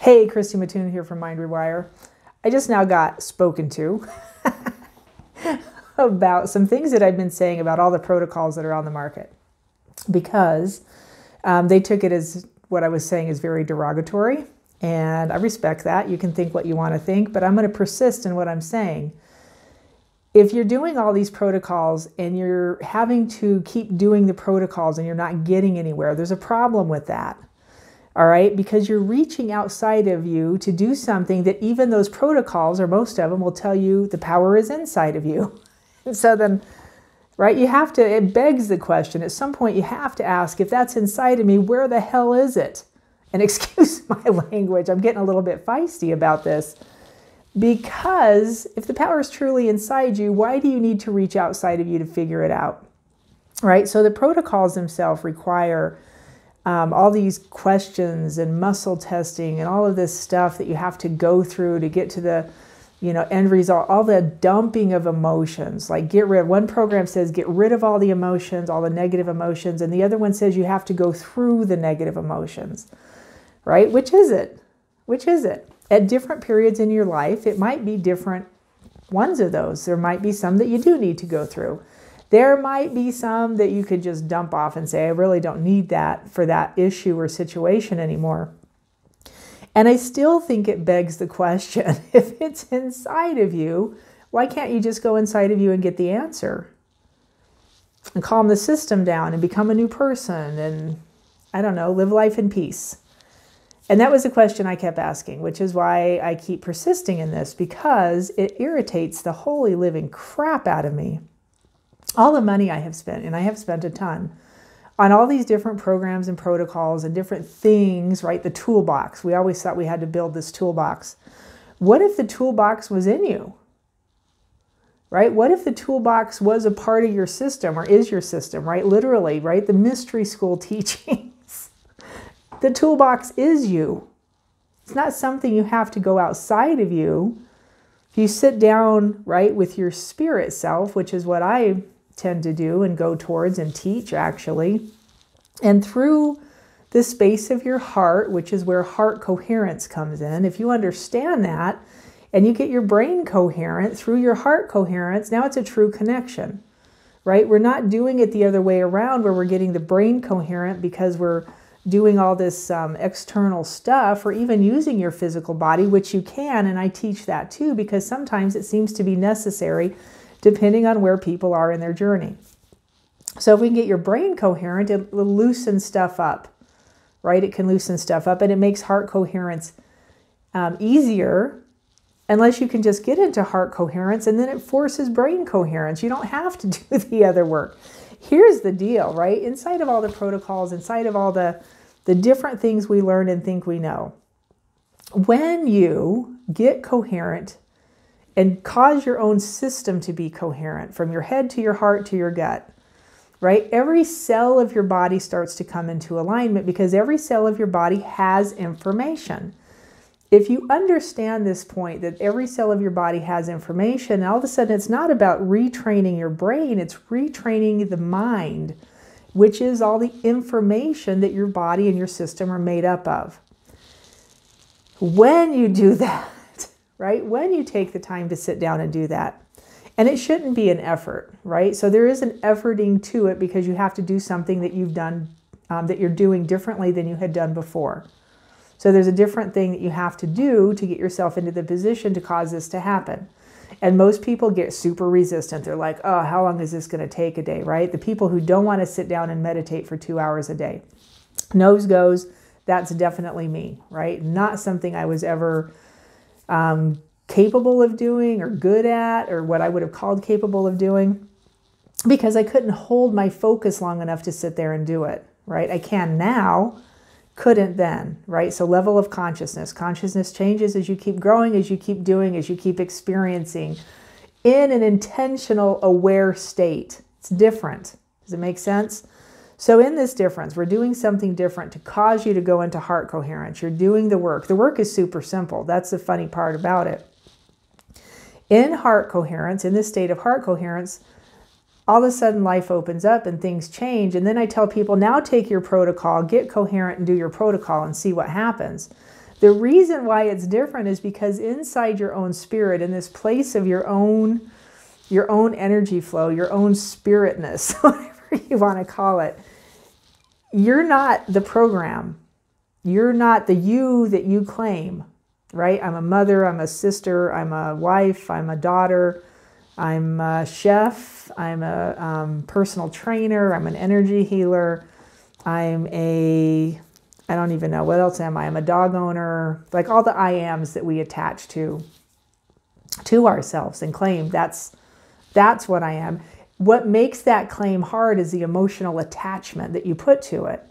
Hey, Christy Mattoon here from Rewire. I just now got spoken to about some things that I've been saying about all the protocols that are on the market, because they took it as what I was saying is very derogatory, and I respect that. You can think what you want to think, but I'm going to persist in what I'm saying. If you're doing all these protocols and you're having to keep doing the protocols and you're not getting anywhere, there's a problem with that. All right, because you're reaching outside of you to do something that even those protocols, or most of them, will tell you the power is inside of you. And so then, right, you have to, it begs the question, at some point you have to ask, if that's inside of me, where the hell is it? And excuse my language, I'm getting a little bit feisty about this, because if the power is truly inside you, why do you need to reach outside of you to figure it out? Right, so the protocols themselves require all these questions and muscle testing and all of this stuff that you have to go through to get to the, end result, all the dumping of emotions. Like one program says get rid of all the emotions, all the negative emotions, and the other one says you have to go through the negative emotions, right? Which is it? Which is it? At different periods in your life, it might be different ones of those. There might be some that you do need to go through. There might be some that you could just dump off and say, I really don't need that for that issue or situation anymore. And I still think it begs the question, if it's inside of you, why can't you just go inside of you and get the answer? And calm the system down and become a new person and, I don't know, live life in peace. And that was the question I kept asking, which is why I keep persisting in this, because it irritates the holy living crap out of me. All the money I have spent, and I have spent a ton, on all these different programs and protocols and different things, right? The toolbox. We always thought we had to build this toolbox. What if the toolbox was in you? Right? What if the toolbox was a part of your system, or is your system, right? Literally, right? The mystery school teachings. The toolbox is you. It's not something you have to go outside of you. If you sit down, right, with your spirit self, which is what I tend to do and go towards and teach actually, and through the space of your heart, which is where heart coherence comes in, if you understand that and you get your brain coherent through your heart coherence, now it's a true connection, right? We're not doing it the other way around where we're getting the brain coherent because we're doing all this external stuff, or even using your physical body, which you can, and I teach that too, because sometimes it seems to be necessary depending on where people are in their journey. So if we can get your brain coherent, it will loosen stuff up, right? It can loosen stuff up, and it makes heart coherence easier, unless you can just get into heart coherence, and then it forces brain coherence. You don't have to do the other work. Here's the deal, right? Inside of all the protocols, inside of all the different things we learn and think we know, when you get coherent and cause your own system to be coherent from your head to your heart to your gut, right? Every cell of your body starts to come into alignment, because every cell of your body has information. If you understand this point, that every cell of your body has information, all of a sudden it's not about retraining your brain, it's retraining the mind, which is all the information that your body and your system are made up of. When you do that, right? When you take the time to sit down and do that, and it shouldn't be an effort, right? So there is an efforting to it, because you have to do something that you've done, that you're doing differently than you had done before. So there's a different thing that you have to do to get yourself into the position to cause this to happen. And most people get super resistant. They're like, oh, how long is this going to take a day, right? The people who don't want to sit down and meditate for 2 hours a day. Nose goes, that's definitely me, right? Not something I was ever capable of doing, or good at, or what I would have called capable of doing, because I couldn't hold my focus long enough to sit there and do it, right? I can now, couldn't then, right? So level of consciousness. Consciousness changes as you keep growing, as you keep doing, as you keep experiencing in an intentional, aware state. It's different. Does it make sense? So in this difference, we're doing something different to cause you to go into heart coherence. You're doing the work. The work is super simple. That's the funny part about it. In heart coherence, in this state of heart coherence, all of a sudden life opens up and things change. And then I tell people, now take your protocol, get coherent and do your protocol and see what happens. The reason why it's different is because inside your own spirit, in this place of your own energy flow, your own spiritness, whatever you want to call it, you're not the program. You're not the you that you claim, right? I'm a mother, I'm a sister, I'm a wife, I'm a daughter, I'm a chef, I'm a personal trainer, I'm an energy healer, I don't even know, what else am I? I'm a dog owner, like all the I ams that we attach to ourselves and claim that's what I am. What makes that claim hard is the emotional attachment that you put to it.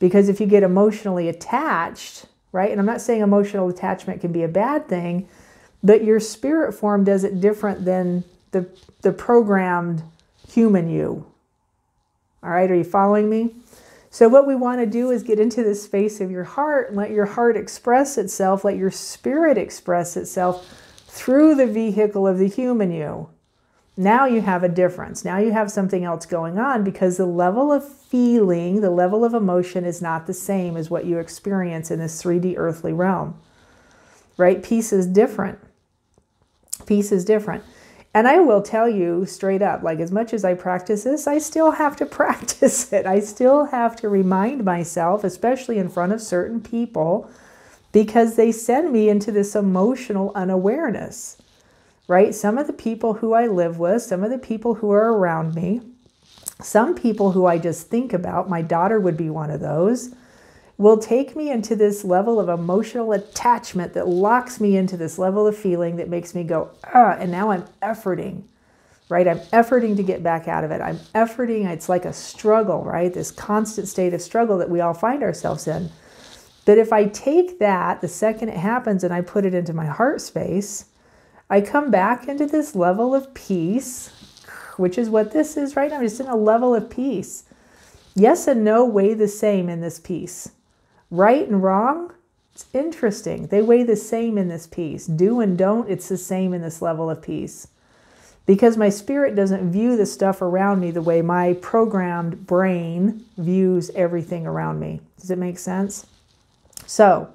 Because if you get emotionally attached, right? And I'm not saying emotional attachment can be a bad thing, but your spirit form does it different than the programmed human you. All right, are you following me? So what we want to do is get into the space of your heart and let your heart express itself, let your spirit express itself through the vehicle of the human you. Now you have a difference. Now you have something else going on because the level of feeling, the level of emotion is not the same as what you experience in this 3D earthly realm, right? Peace is different. Peace is different. And I will tell you straight up, like as much as I practice this, I still have to practice it. I still have to remind myself, especially in front of certain people, because they send me into this emotional unawareness, right? Some of the people who I live with, some of the people who are around me, some people who I just think about, my daughter would be one of those, will take me into this level of emotional attachment that locks me into this level of feeling that makes me go, and now I'm efforting, right? I'm efforting to get back out of it. I'm efforting, it's like a struggle, right? This constant state of struggle that we all find ourselves in. But if I take that, the second it happens, and I put it into my heart space, I come back into this level of peace, which is what this is right now. I'm just in a level of peace. Yes and no weigh the same in this peace. Right and wrong, it's interesting. They weigh the same in this peace. Do and don't, it's the same in this level of peace. Because my spirit doesn't view the stuff around me the way my programmed brain views everything around me. Does it make sense? So,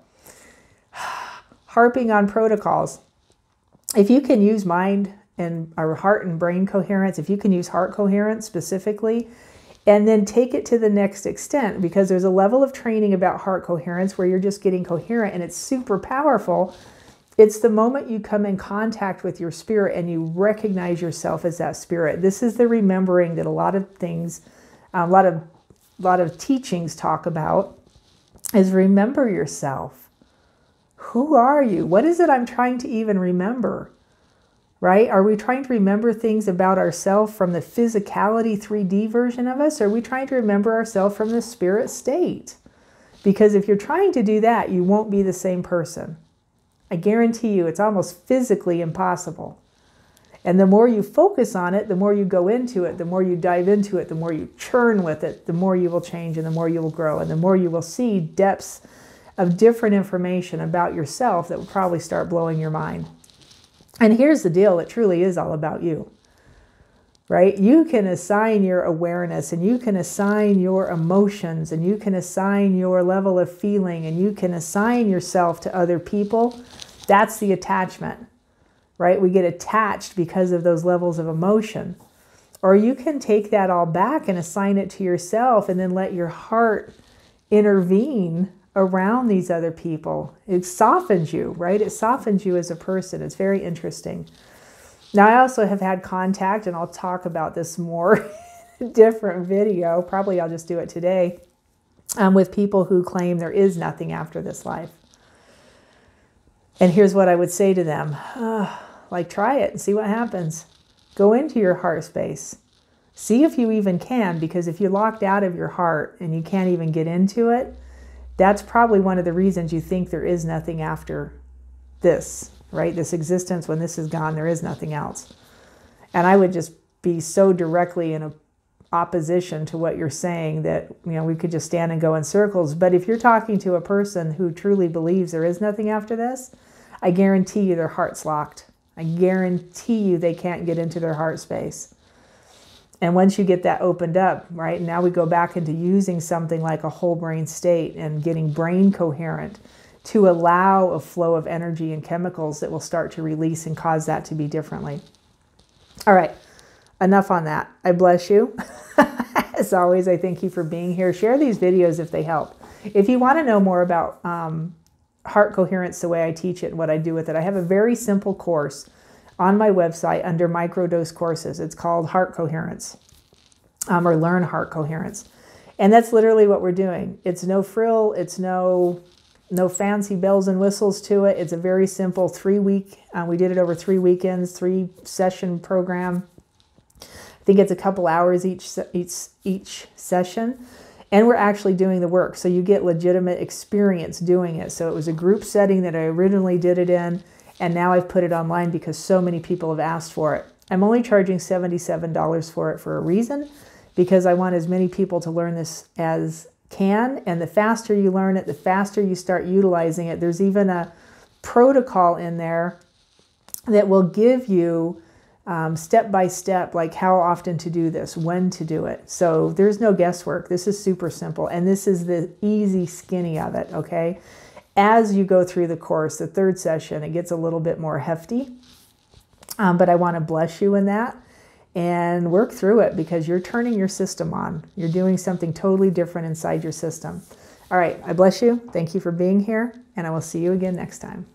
harping on protocols. If you can use mind and our heart and brain coherence, if you can use heart coherence specifically, and then take it to the next extent, because there's a level of training about heart coherence where you're just getting coherent and it's super powerful. It's the moment you come in contact with your spirit and you recognize yourself as that spirit. This is the remembering that a lot of things, a lot of teachings talk about, is remember yourself. Who are you? What is it I'm trying to even remember? Right? Are we trying to remember things about ourselves from the physicality 3D version of us? Or are we trying to remember ourselves from the spirit state? Because if you're trying to do that, you won't be the same person. I guarantee you it's almost physically impossible. And the more you focus on it, the more you go into it, the more you dive into it, the more you churn with it, the more you will change and the more you will grow and the more you will see depths of different information about yourself that will probably start blowing your mind. And here's the deal, it truly is all about you, right? You can assign your awareness and you can assign your emotions and you can assign your level of feeling and you can assign yourself to other people. That's the attachment, right? We get attached because of those levels of emotion. Or you can take that all back and assign it to yourself and then let your heart intervene around these other people. It softens you, right? It softens you as a person. It's very interesting. Now, I also have had contact, and I'll talk about this more in a different video. Probably I'll just do it today, with people who claim there is nothing after this life. And here's what I would say to them. Like, try it and see what happens. Go into your heart space. See if you even can, because if you're locked out of your heart and you can't even get into it, that's probably one of the reasons you think there is nothing after this, right? This existence, when this is gone, there is nothing else. And I would just be so directly in opposition to what you're saying that, you know, we could just stand and go in circles. But if you're talking to a person who truly believes there is nothing after this, I guarantee you their heart's locked. I guarantee you they can't get into their heart space. And once you get that opened up, right, now we go back into using something like a whole brain state and getting brain coherent to allow a flow of energy and chemicals that will start to release and cause that to be differently. All right, enough on that. I bless you. As always, I thank you for being here. Share these videos if they help. If you want to know more about heart coherence, the way I teach it and what I do with it, I have a very simple course on my website under microdose courses. It's called Heart Coherence, or Learn Heart Coherence. And that's literally what we're doing. It's no frill. It's no fancy bells and whistles to it. It's a very simple 3-week, we did it over 3 weekends, 3-session program. I think it's a couple hours each session. And we're actually doing the work. So you get legitimate experience doing it. So it was a group setting that I originally did it in. And now I've put it online because so many people have asked for it. I'm only charging $77 for it for a reason, because I want as many people to learn this as can. And the faster you learn it, the faster you start utilizing it. There's even a protocol in there that will give you step by step, like how often to do this, when to do it. So there's no guesswork. This is super simple. And this is the easy skinny of it, okay? As you go through the course, the 3rd session, it gets a little bit more hefty. But I want to bless you in that and work through it, because you're turning your system on. You're doing something totally different inside your system. All right, I bless you. Thank you for being here, and I will see you again next time.